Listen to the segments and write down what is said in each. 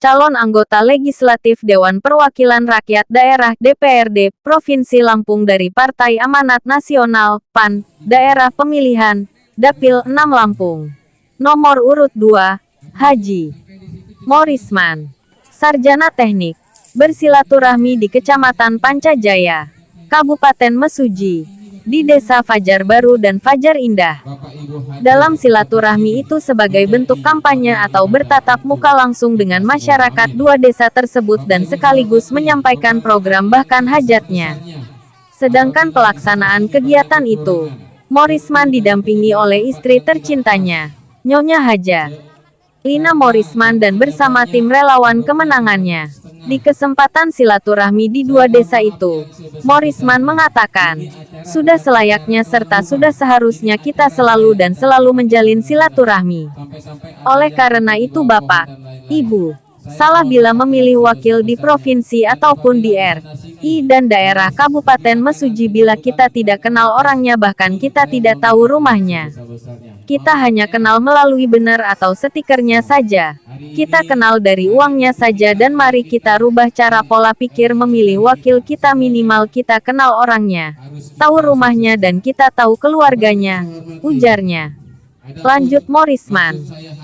calon anggota legislatif Dewan Perwakilan Rakyat Daerah DPRD Provinsi Lampung dari Partai Amanat Nasional (PAN), Daerah Pemilihan Dapil 6 Lampung. Nomor urut 2, Haji Morisman, Sarjana Teknik, bersilaturahmi di Kecamatan Pancajaya, Kabupaten Mesuji, di Desa Fajar Baru dan Fajar Indah. Dalam silaturahmi itu sebagai bentuk kampanye atau bertatap muka langsung dengan masyarakat dua desa tersebut dan sekaligus menyampaikan program bahkan hajatnya. Sedangkan pelaksanaan kegiatan itu, Morisman didampingi oleh istri tercintanya, Nyonya Haja Lina Morisman dan bersama tim relawan kemenangannya. Di kesempatan silaturahmi di dua desa itu, Morisman mengatakan, sudah selayaknya serta sudah seharusnya kita selalu dan selalu menjalin silaturahmi. Oleh karena itu Bapak, Ibu, salah bila memilih wakil di provinsi ataupun di RI dan daerah Kabupaten Mesuji bila kita tidak kenal orangnya bahkan kita tidak tahu rumahnya. Kita hanya kenal melalui benar atau stikernya saja. Kita kenal dari uangnya saja dan mari kita rubah cara pola pikir memilih wakil kita minimal kita kenal orangnya, tahu rumahnya dan kita tahu keluarganya, ujarnya. Lanjut Morisman,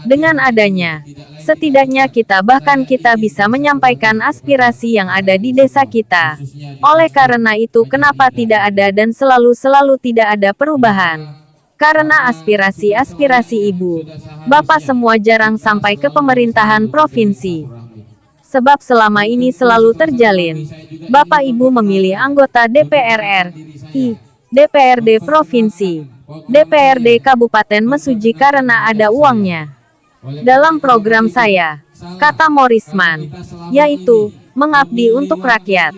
dengan adanya, setidaknya kita bahkan kita bisa menyampaikan aspirasi yang ada di desa kita. Oleh karena itu kenapa tidak ada dan selalu tidak ada perubahan? Karena aspirasi-aspirasi Ibu, Bapak semua jarang sampai ke pemerintahan provinsi. Sebab selama ini selalu terjalin. Bapak Ibu memilih anggota DPR RI, DPRD Provinsi, DPRD Kabupaten Mesuji karena ada uangnya. Dalam program saya, kata Morisman, yaitu, mengabdi untuk rakyat.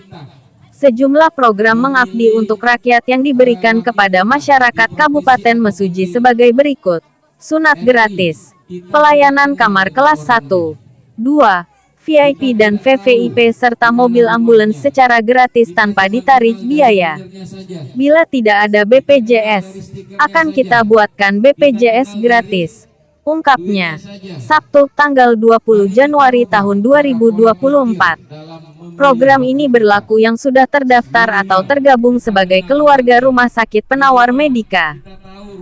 Sejumlah program mengabdi untuk rakyat yang diberikan kepada masyarakat Kabupaten Mesuji sebagai berikut. Sunat gratis, pelayanan kamar kelas 1, 2, VIP dan VVIP serta mobil ambulans secara gratis tanpa ditarik biaya. Bila tidak ada BPJS, akan kita buatkan BPJS gratis. Ungkapnya, Sabtu tanggal 20 Januari tahun 2024. Program ini berlaku yang sudah terdaftar atau tergabung sebagai keluarga rumah sakit penawar Medika.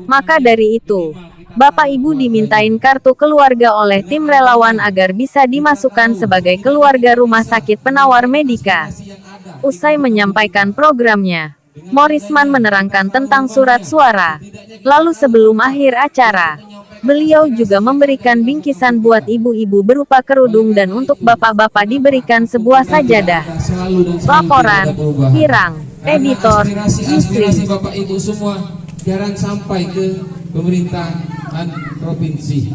Maka dari itu, Bapak Ibu dimintain kartu keluarga oleh tim relawan agar bisa dimasukkan sebagai keluarga rumah sakit penawar Medika. Usai menyampaikan programnya, Morisman menerangkan tentang surat suara. Lalu sebelum akhir acara, beliau juga memberikan bingkisan buat ibu-ibu berupa kerudung dan untuk bapak-bapak diberikan sebuah sajadah. Laporan, Pirang, Editor, Yusri. Bapak Ibu semua jarang sampai ke pemerintahan provinsi.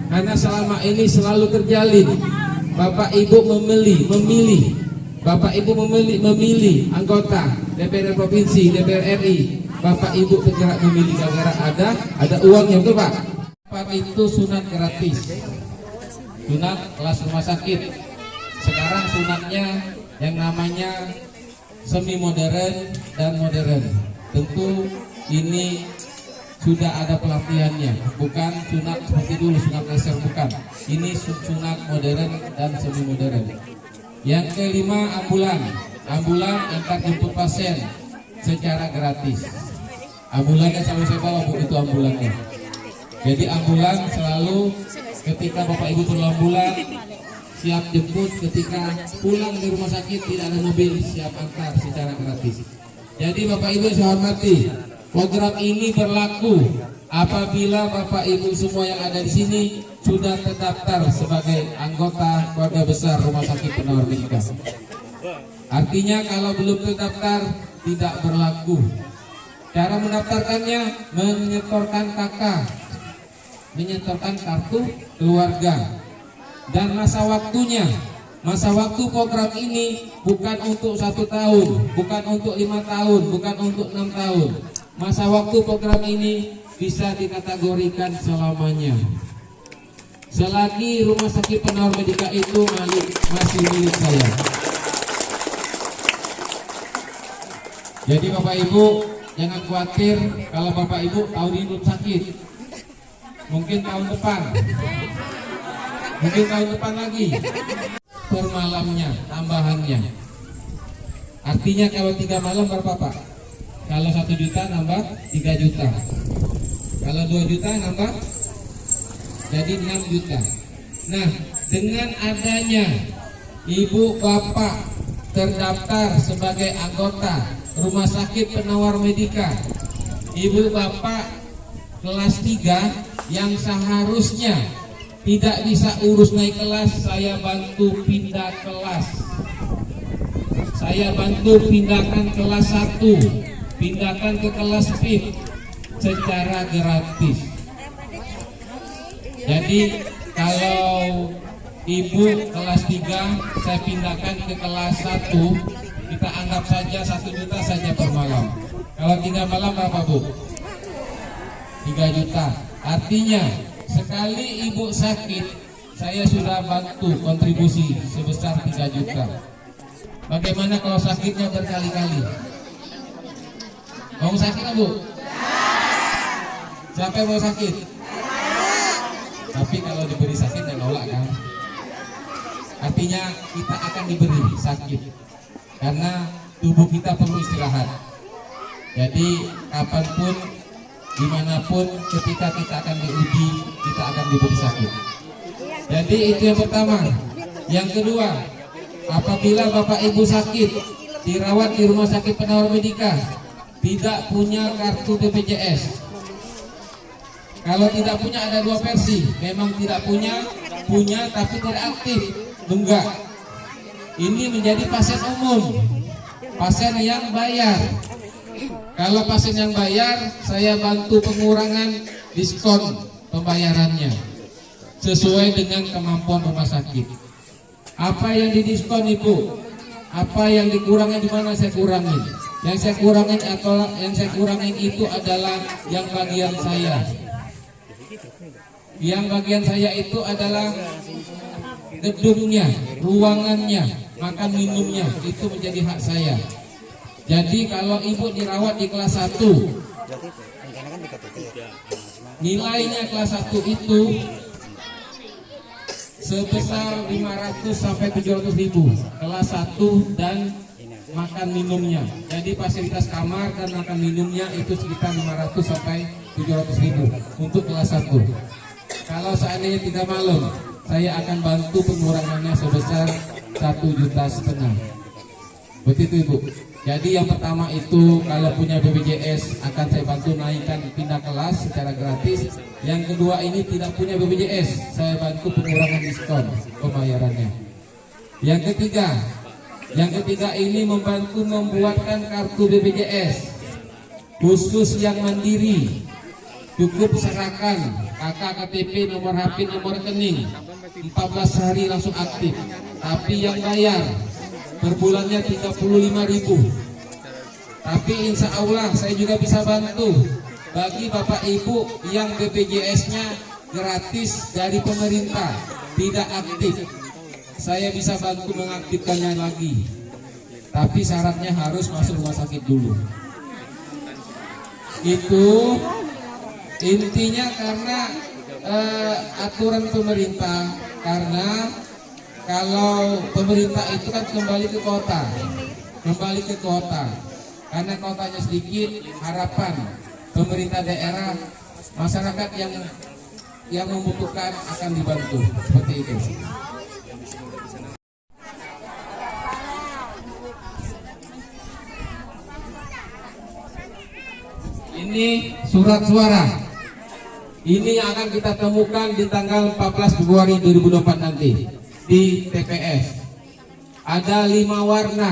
Karena selama ini selalu terjalin. Bapak Ibu memilih. Bapak Ibu memilih anggota DPR Provinsi, DPR RI. Bapak Ibu bergerak memilih gara-gara ada uangnya, betul Pak? Pak itu sunat gratis, sunat kelas rumah sakit. Sekarang sunatnya yang namanya semi modern dan modern. Tentu ini sudah ada pelatihannya, bukan sunat seperti dulu sunat laser, bukan. Ini sunat modern dan semi modern. Yang kelima ambulan antar jemput pasien secara gratis. Ambulannya selalu saya bawa Bu, itu ambulannya. Jadi ambulan selalu ketika Bapak Ibu perlu ambulan siap jemput, ketika pulang dari rumah sakit tidak ada mobil siap antar secara gratis. Jadi Bapak Ibu saya hormati, program ini berlaku apabila Bapak Ibu semua yang ada di sini sudah terdaftar sebagai anggota keluarga besar Rumah Sakit Penawar Medika. Artinya kalau belum terdaftar tidak berlaku. Cara mendaftarkannya menyetorkan KK, menyetorkan kartu keluarga, dan masa waktunya. Masa waktu program ini bukan untuk 1 tahun, bukan untuk 5 tahun, bukan untuk 6 tahun. Masa waktu program ini bisa dikategorikan selamanya. Selagi Rumah Sakit Penawar Medika itu masih milik saya. Jadi Bapak Ibu jangan khawatir kalau Bapak Ibu tahun ini belum sakit, mungkin tahun depan. Mungkin tahun depan lagi. Per malamnya, tambahannya. Artinya kalau 3 malam berapa Pak? Kalau 1 juta nambah 3 juta. Kalau 2 juta nambah jadi 6 juta. Nah, dengan adanya ibu bapak terdaftar sebagai anggota Rumah Sakit Penawar Medika, ibu bapak kelas 3 yang seharusnya tidak bisa urus naik kelas, saya bantu pindah kelas. Saya bantu pindahkan kelas 1, pindahkan ke kelas PIP secara gratis. Jadi kalau ibu kelas 3 saya pindahkan ke kelas 1, kita anggap saja 1 juta saja per malam. Kalau 3 malam berapa Bu? 3 juta. Artinya sekali ibu sakit saya sudah bantu kontribusi sebesar 3 juta. Bagaimana kalau sakitnya berkali-kali? Mau sakit Bu? Siapa yang mau sakit? Tapi kalau diberi sakit ya nolak kan? Artinya kita akan diberi sakit karena tubuh kita perlu istirahat. Jadi kapanpun, dimanapun, ketika kita akan diuji, kita akan diberi sakit. Jadi itu yang pertama. Yang kedua, apabila Bapak Ibu sakit dirawat di Rumah Sakit Penawar Medika, tidak punya kartu BPJS. Kalau tidak punya ada 2 versi. Memang tidak punya tapi tidak aktif. Enggak. Ini menjadi pasien umum, pasien yang bayar. Kalau pasien yang bayar, saya bantu pengurangan diskon pembayarannya sesuai dengan kemampuan rumah sakit. Apa yang didiskon Ibu? Apa yang dikurangi, di mana saya kurangin? Yang saya kurangin itu adalah yang bagian saya. Yang bagian saya itu adalah gedungnya, ruangannya, makan minumnya, itu menjadi hak saya. Jadi kalau ibu dirawat di kelas 1, nilainya kelas 1 itu sebesar 500 sampai 700 ribu kelas 1 dan makan minumnya. Jadi fasilitas kamar dan makan minumnya itu sekitar 500 sampai 700 ribu untuk kelas 1. Kalau seandainya 3 malam, saya akan bantu pengurangannya sebesar 1,5 juta. Begitu Ibu. Jadi yang pertama itu kalau punya BPJS akan saya bantu naikkan pindah kelas secara gratis. Yang kedua ini tidak punya BPJS, saya bantu pengurangan diskon pembayarannya. Yang ketiga ini membantu membuatkan kartu BPJS khusus yang mandiri. Cukup serahkan KTP, nomor HP, nomor rekening, 14 hari langsung aktif. Tapi yang bayar per bulannya 35.000. Tapi insya Allah saya juga bisa bantu bagi Bapak Ibu yang BPJS-nya gratis dari pemerintah, tidak aktif. Saya bisa bantu mengaktifkannya lagi. Tapi syaratnya harus masuk rumah sakit dulu. Itu intinya karena aturan pemerintah, karena kalau pemerintah itu kan kembali ke kota, karena kotanya sedikit, harapan pemerintah daerah, masyarakat yang membutuhkan akan dibantu seperti itu. Ini surat suara. Ini yang akan kita temukan di tanggal 14 Februari 2024 nanti di TPS. Ada 5 warna,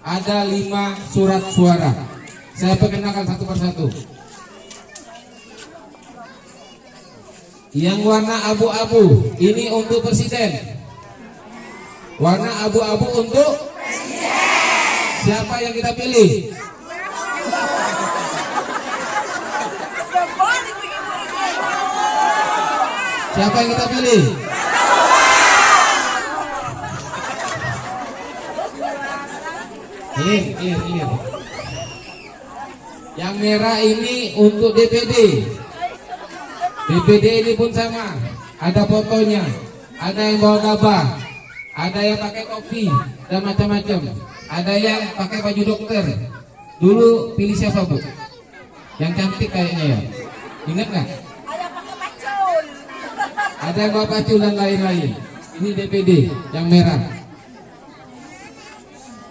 ada 5 surat suara. Saya perkenalkan satu persatu. Yang warna abu-abu ini untuk presiden. Warna abu-abu untuk presiden. Siapa yang kita pilih? Siapa yang kita pilih? Clear. Yang merah ini untuk DPD. DPD ini pun sama, ada fotonya, ada yang bawa gabah, ada yang pakai topi dan macam-macam, ada yang pakai baju dokter. Dulu pilih siapa Bu? Yang cantik kayaknya ya, ingat nggak? Ada yang bawa pacul dan lain-lain. Ini DPD yang merah.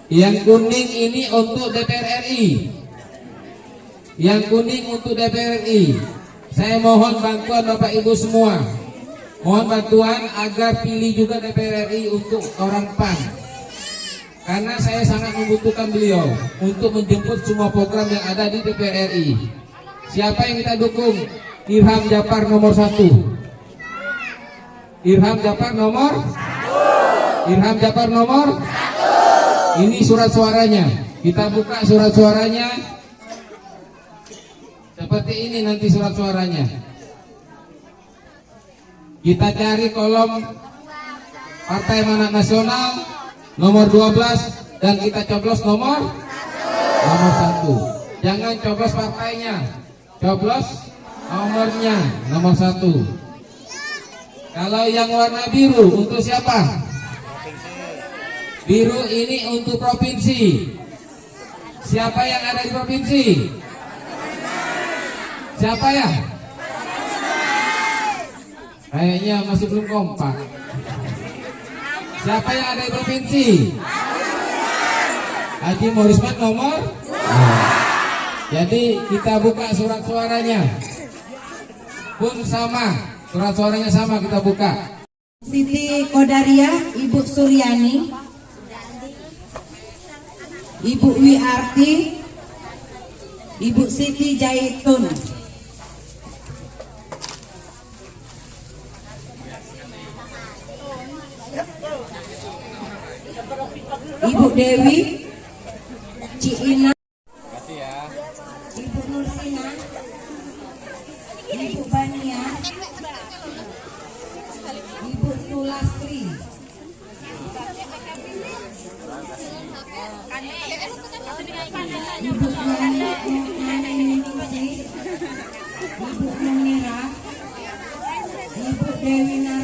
Yang kuning ini untuk DPR RI. Yang kuning untuk DPR RI. Saya mohon bantuan Bapak Ibu semua. Mohon bantuan agar pilih juga DPR RI untuk orang PAN. Karena saya sangat membutuhkan beliau untuk menjemput semua program yang ada di DPR RI. Siapa yang kita dukung? Irham Japar nomor 1. Irham Japar nomor 1. Irham Japar nomor 1. Ini surat suaranya. Kita buka surat suaranya. Seperti ini nanti surat suaranya. Kita cari kolom Partai Amanat Nasional nomor 12 dan kita coblos nomor 1. Jangan coblos partainya, coblos nomornya nomor 1. Kalau yang warna biru untuk siapa? Biru ini untuk provinsi. Siapa yang ada di provinsi? Siapa ya? Kayaknya masih belum kompak. Siapa yang ada di provinsi? Haji Morisman nomor 2. Jadi kita buka surat suaranya. Pun sama. Surat suaranya sama, kita buka. Siti Kodaria, Ibu Suryani, Ibu Wiarti, Ibu Siti Jaitun, Ibu Dewi, Ciina, Ibu Nursina, Ibu Bania, Ibu Sulastri, Ibu Ningsih, Ibu Munira, Ibu Dewi Narayani,